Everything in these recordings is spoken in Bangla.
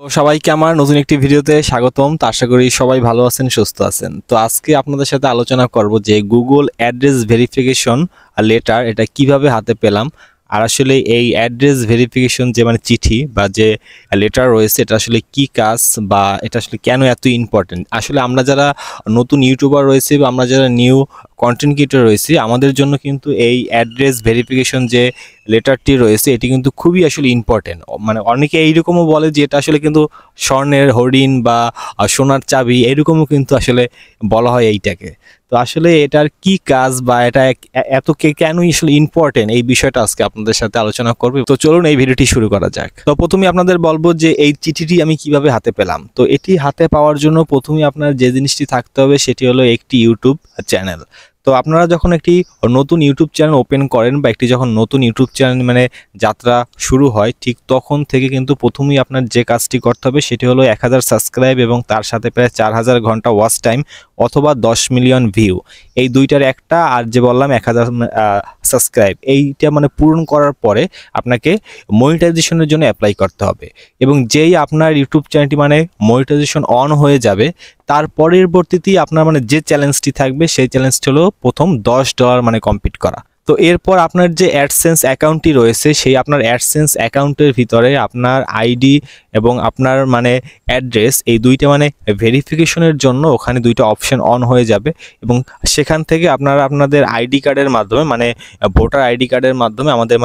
তো সবাইকে আমার নতুন একটি ভিডিওতে স্বাগতম। তো আশা করি সবাই ভালো আছেন, সুস্থ আছেন। তো আজকে আপনাদের সাথে আলোচনা করব যে গুগল অ্যাড্রেস ভেরিফিকেশন লেটার এটা কিভাবে হাতে পেলাম, আর আসলে এই অ্যাড্রেস ভেরিফিকেশন যে চিঠি বা যে লেটার রয়েছে এটা আসলে কি কাজ বা এটা আসলে কেন এত ইম্পর্টেন্ট। আসলে আমরা যারা নতুন ইউটিউবার রয়েছে বা আমরা যারা নিউ কন্টেন্ট ক্রিয়েটর রয়েছি আমাদের জন্য কিন্তু এই অ্যাড্রেস ভেরিফিকেশন যে লেটারটি রয়েছে এটি কিন্তু খুবই আসলে ইম্পর্টেন্ট। অনেকে এইরকমও বলে যে এটা আসলে কিন্তু স্বর্ণের হরিণ বা সোনার চাবি এরকমও কিন্তু আসলে বলা হয় এইটাকে। তো আসলে এটার কি কাজ বা এটা এত কেন আসলে ইম্পর্টেন্ট এই বিষয়টা আজকে আপনাদের সাথে আলোচনা করব। তো চলুন এই ভিডিওটি শুরু করা যাক। তো প্রথমে আপনাদের বলবো যে এই চিঠিটি আমি কিভাবে হাতে পেলাম। তো এটি হাতে পাওয়ার জন্য প্রথমে আপনার যে জিনিসটি থাকতে হবে সেটি হলো একটি ইউটিউব চ্যানেল। তো আপনারা যখন একটি নতুন ইউটিউব চ্যানেল ওপেন করেন বা একটি যখন নতুন ইউটিউব চ্যানেল যাত্রা শুরু হয় ঠিক তখন থেকে কিন্তু প্রথমেই আপনার যে কাজটি করতে হবে সেটি হলো 1000 সাবস্ক্রাইব এবং তার সাথে প্রায় 4000 ঘন্টা ওয়াচ টাইম অথবা 10 মিলিয়ন ভিউ, এই দুইটার একটা। আর যে বললাম 1000 সাবস্ক্রাইব, এইটা পূরণ করার পরে আপনাকে মনিটাইজেশনের জন্য অ্যাপ্লাই করতে হবে। এবং যেই আপনার ইউটিউব চ্যানেলটি মনিটাইজেশন অন হয়ে যাবে তার পরবর্তীতেই আপনার যে চ্যালেঞ্জটি থাকবে সেই চ্যালেঞ্জটি হলো প্রথম $10 কমপ্লিট করা। তো এরপর আপনার যে অ্যাডসেন্স অ্যাকাউন্টটি রয়েছে সেই আপনার অ্যাডসেন্স অ্যাকাউন্টের ভিতরে আপনার আইডি এবং আপনার অ্যাড্রেস এই দুইটা ভেরিফিকেশনের জন্য ওখানে দুইটা অপশন অন হয়ে যাবে। এবং সেখান থেকে আপনারা আপনাদের আইডি কার্ডের মাধ্যমে ভোটার আইডি কার্ডের মাধ্যমে আমাদের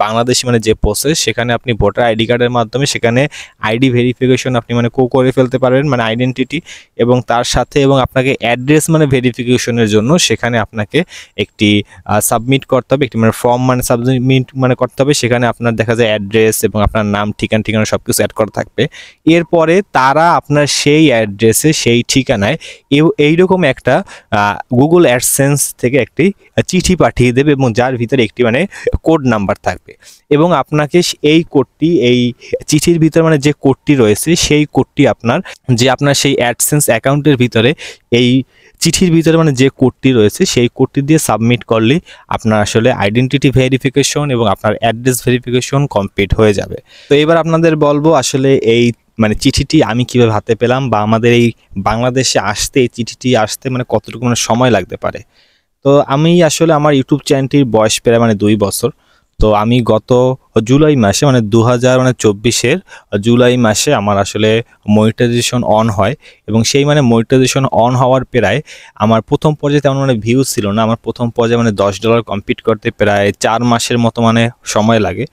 বাংলাদেশি যে প্রসেস সেখানে আপনি ভোটার আইডি কার্ডের মাধ্যমে সেখানে আইডি ভেরিফিকেশন আপনি করে ফেলতে পারবেন, আইডেন্টিটি। এবং তার সাথে এবং আপনাকে অ্যাড্রেস ভেরিফিকেশনের জন্য সেখানে আপনাকে একটি সাবমিট করতে হবে, একটি ফর্ম সাবমিট করতে হবে। সেখানে আপনার দেখা যায় অ্যাড্রেস এবং আপনার নাম ঠিকানা সবকিছু অ্যাড করা থাকবে। এরপরে তারা আপনার সেই অ্যাড্রেসে সেই ঠিকানায় এইরকম একটা গুগল অ্যাডসেন্স থেকে একটি চিঠি পাঠিয়ে দেবে এবং যার ভিতরে একটি কোড নাম্বার থাকবে। এবং আপনাকে এই কোডটি এই চিঠির ভিতরে যে কোডটি রয়েছে সেই কোডটি আপনার সেই অ্যাডসেন্স অ্যাকাউন্টের ভিতরে এই চিঠির ভিতরে যে কোডটি রয়েছে সেই কোডটি দিয়ে সাবমিট করলে আপনার আসলে আইডেন্টিটি ভেরিফিকেশন এবং আপনার অ্যাড্রেস ভেরিফিকেশন কমপ্লিট হয়ে যাবে। তো এবার আপনাদের বলবো আসলে এই চিঠিটি আমি কিভাবে হাতে পেলাম বা আমাদের এই বাংলাদেশে আসতে এই চিঠিটি আসতে কতটুকু সময় লাগতে পারে। তো আমি আসলে আমার ইউটিউব চ্যানেলটির বয়স প্রায় 2 বছর। তো আমি গত জুলাই মাসে 2024-এর জুলাই মাসে আমার আসলে মনিটাইজেশন অন হয়। এবং সেই মনিটাইজেশন অন হওয়ার প্রায় আমার প্রথম পর্যায়ে তেমন ভিউ ছিল না। আমার প্রথম পর্যায়ে $10 কমপ্লিট করতে প্রায় 4 মাসের মতো সময় লাগে।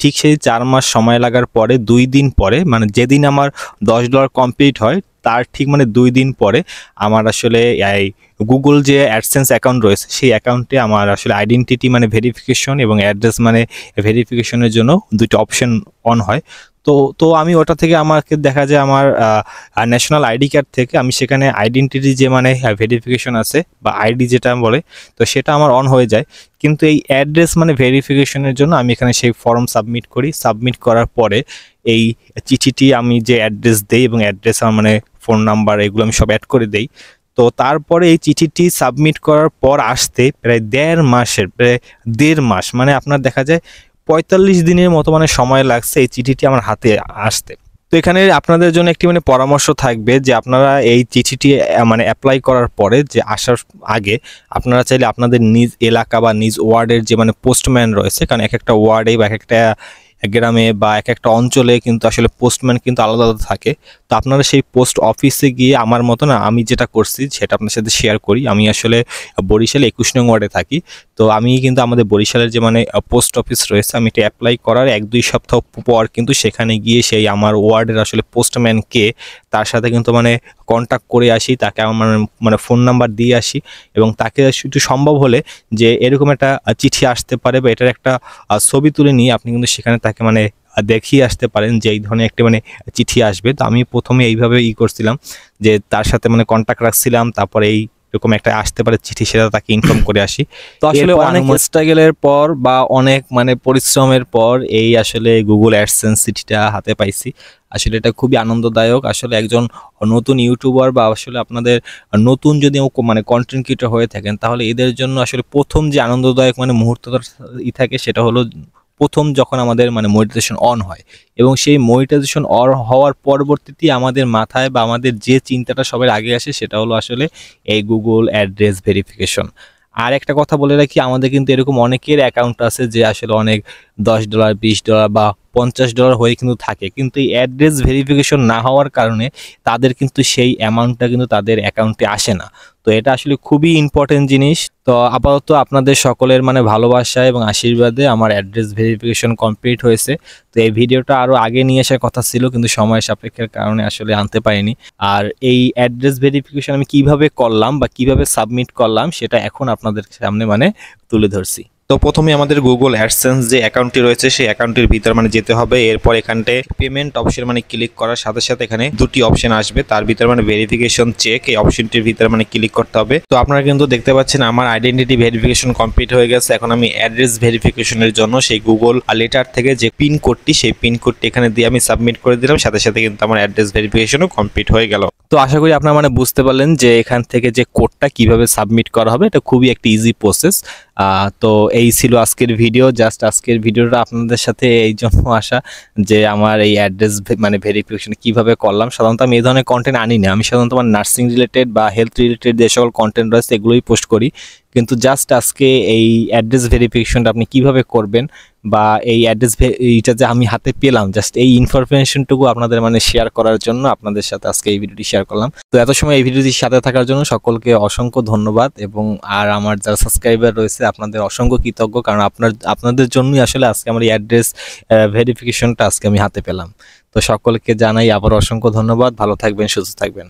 ঠিক সেই 4 মাস সময় লাগার পরে 2 দিন পরে যেদিন আমার $10 কমপ্লিট হয় তার ঠিক 2 দিন পরে আমার আসলে এই গুগল যে অ্যাডসেন্স অ্যাকাউন্ট রয়েছে সেই অ্যাকাউন্টে আমার আসলে আইডেন্টিটি ভেরিফিকেশন এবং অ্যাড্রেস ভেরিফিকেশনের জন্য দুটো অপশন অন হয়। তো আমি ওটা থেকে আমাকে দেখা যায় আমার ন্যাশনাল আইডি কার্ড থেকে আমি সেখানে আইডেন্টিটি যে ভেরিফিকেশন আছে বা আইডি যেটা বলে তো সেটা আমার অন হয়ে যায়। কিন্তু এই অ্যাড্রেস ভেরিফিকেশনের জন্য আমি এখানে সেই ফর্ম সাবমিট করি। সাবমিট করার পরে এই চিঠিটি আমি যে অ্যাড্রেস দেই এবং অ্যাড্রেস আমার ফোন নাম্বার এগুলো আমি সব অ্যাড করে দেই। তো তারপরে এই চিঠিটি সাবমিট করার পর আসতে প্রায় 1.5 মাস আপনার দেখা যায় 45 দিনের মতো সময় লাগছে এই চিঠিটি আমার হাতে আসতে। তো এখানে আপনাদের জন্য একটি পরামর্শ থাকবে যে আপনারা এই চিঠিটি অ্যাপ্লাই করার পরে যে আসার আগে আপনারা চাইলে আপনাদের নিজ এলাকা বা নিজ ওয়ার্ডের যে পোস্টম্যান রয়েছে, কারণ এক একটা ওয়ার্ডে বা এক একটা গ্রামে বা এক একটা অঞ্চলে কিন্তু আসলে পোস্টম্যান কিন্তু আলাদা আলাদা থাকে। তো আপনারা সেই পোস্ট অফিসে গিয়ে আমার মতো না আমি যেটা করছি সেটা আপনার সাথে শেয়ার করি। আমি আসলে বরিশালে 21 নং ওয়ার্ডে থাকি। তো আমি কিন্তু আমাদের বরিশালের যে পোস্ট অফিস রয়েছে আমি এটা অ্যাপ্লাই করার 1-2 সপ্তাহ পর কিন্তু সেখানে গিয়ে সেই আমার ওয়ার্ডের আসলে পোস্টম্যানকে তার সাথে কিন্তু কন্ট্যাক্ট করে আসি, তাকে আমার ফোন নাম্বার দিয়ে আসি এবং তাকে একটু সম্ভব হলে যে এরকম একটা চিঠি আসতে পারে বা এটার একটা ছবি তুলে নিয়ে আপনি কিন্তু সেখানে তাকে দেখিয়ে আসতে পারেন যে এই ধরনের একটি চিঠি আসবে। তো আমি প্রথমে এইভাবে করছিলাম যে তার সাথে কন্ট্যাক্ট রাখছিলাম, তারপরে এরকম একটা আসতে পারে চিঠি সেটা তাকে ইনফর্ম করে আসি। তো আসলে অনেক স্ট্রাগলের পর বা অনেক পরিশ্রমের পর এই আসলে গুগল অ্যাডসেন্স চিঠিটা হাতে পাইছি। আসলে এটা খুবই আনন্দদায়ক। আসলে একজন নতুন ইউটিউবার বা আসলে আপনাদের নতুন যদি কন্টেন্ট ক্রিয়েটর হয়ে থাকেন তাহলে এদের জন্য আসলে প্রথম যে আনন্দদায়ক মুহূর্তটা থাকে সেটা হলো প্রথম যখন আমাদের মানে মনিটাইজেশন অন হয়, এবং সেই মনিটাইজেশন অন হওয়ার পরবর্তীতে আমাদের মাথায় বা আমাদের যে চিন্তাটা সবার আগে আসে সেটা হলো আসলে এই গুগল অ্যাড্রেস ভেরিফিকেশন। আর একটা কথা বলে রাখি, আমাদের কিন্তু এরকম অনেকের অ্যাকাউন্ট আছে যে আসলে অনেক $10, $20 বা $50 হয়ে কিন্তু থাকে, কিন্তু এই অ্যাড্রেস ভেরিফিকেশন না হওয়ার কারণে তাদের কিন্তু সেই অ্যামাউন্টটা কিন্তু তাদের অ্যাকাউন্টে আসে না। তো এটা আসলে খুবই ইম্পর্টেন্ট জিনিস। তো আপাতত আপনাদের সকলের মানে ভালোবাসা এবং আশীর্বাদে আমার অ্যাড্রেস ভেরিফিকেশন কমপ্লিট হয়েছে। তো এই ভিডিওটা আরও আগে নিয়ে আসার কথা ছিল, কিন্তু সময় সাপেক্ষের কারণে আসলে আনতে পারিনি। আর এই অ্যাড্রেস ভেরিফিকেশন আমি কিভাবে করলাম বা কিভাবে সাবমিট করলাম সেটা এখন আপনাদের সামনে মানে তুলে ধরছি। তো প্রথমে আমাদের গুগল অ্যাডসেন্স যে অ্যাকাউন্টটি রয়েছে সেই অ্যাকাউন্টের ভিতর মানে যেতে হবে। এরপর এখানটায় পেমেন্ট অপশন মানে ক্লিক করার সাথে সাথে এখানে দুটি অপশন আসবে, তার ভিতর মানে ভেরিফিকেশন চেক, এই অপশনটির ভিতর মানে ক্লিক করতে হবে। তো আপনারা কিন্তু দেখতে পাচ্ছেন আমার আইডেন্টিটি ভেরিফিকেশন কমপ্লিট হয়ে গেছে। এখন আমি অ্যাড্রেস ভেরিফিকেশনের জন্য সেই গুগল লেটার থেকে যে পিন কোডটি, সেই পিন কোডটি এখানে দিয়ে আমি সাবমিট করে দিলাম, সাথে সাথে কিন্তু আমার অ্যাড্রেস ভেরিফিকেশনও কমপ্লিট হয়ে গেল। তো আশা করি আপনারা মানে বুঝতে পারলেন যে এখান থেকে যে কোডটা কিভাবে সাবমিট করা হবে, এটা খুবই একটা ইজি প্রসেস। তো এই ছিল আজকের ভিডিও। জাস্ট আজকের ভিডিওটা আপনাদের সাথে এই জন্য আসা যে আমার এই অ্যাড্রেস মানে ভেরিফিকেশন কিভাবে করলাম। সাধারণত আমি এই ধরনের কন্টেন্ট আনি না, আমি সাধারণত আমার নার্সিং রিলেটেড বা হেলথ রিলেটেড যে সকল কন্টেন্ট রয়েছে এগুলোই পোস্ট করি, কিন্তু জাস্ট আজকে এই অ্যাড্রেস ভেরিফিকেশনটা আপনি কিভাবে করবেন বা এই অ্যাড্রেস এইটা যে আমি হাতে পেলাম, জাস্ট এই ইনফরমেশনটুকু আপনাদের মানে শেয়ার করার জন্য আপনাদের সাথে আজকে এই ভিডিওটি শেয়ার করলাম। তো এত সময় এই ভিডিওটির সাথে থাকার জন্য সকলকে অসংখ্য ধন্যবাদ, এবং আর আমার যারা সাবস্ক্রাইবার রয়েছে আপনাদের অসংখ্য কৃতজ্ঞ, কারণ আপনাদের জন্যই আসলে আজকে আমার এই অ্যাড্রেস ভেরিফিকেশনটা আজকে আমি হাতে পেলাম। তো সকলকে জানাই আবার অসংখ্য ধন্যবাদ। ভালো থাকবেন, সুস্থ থাকবেন।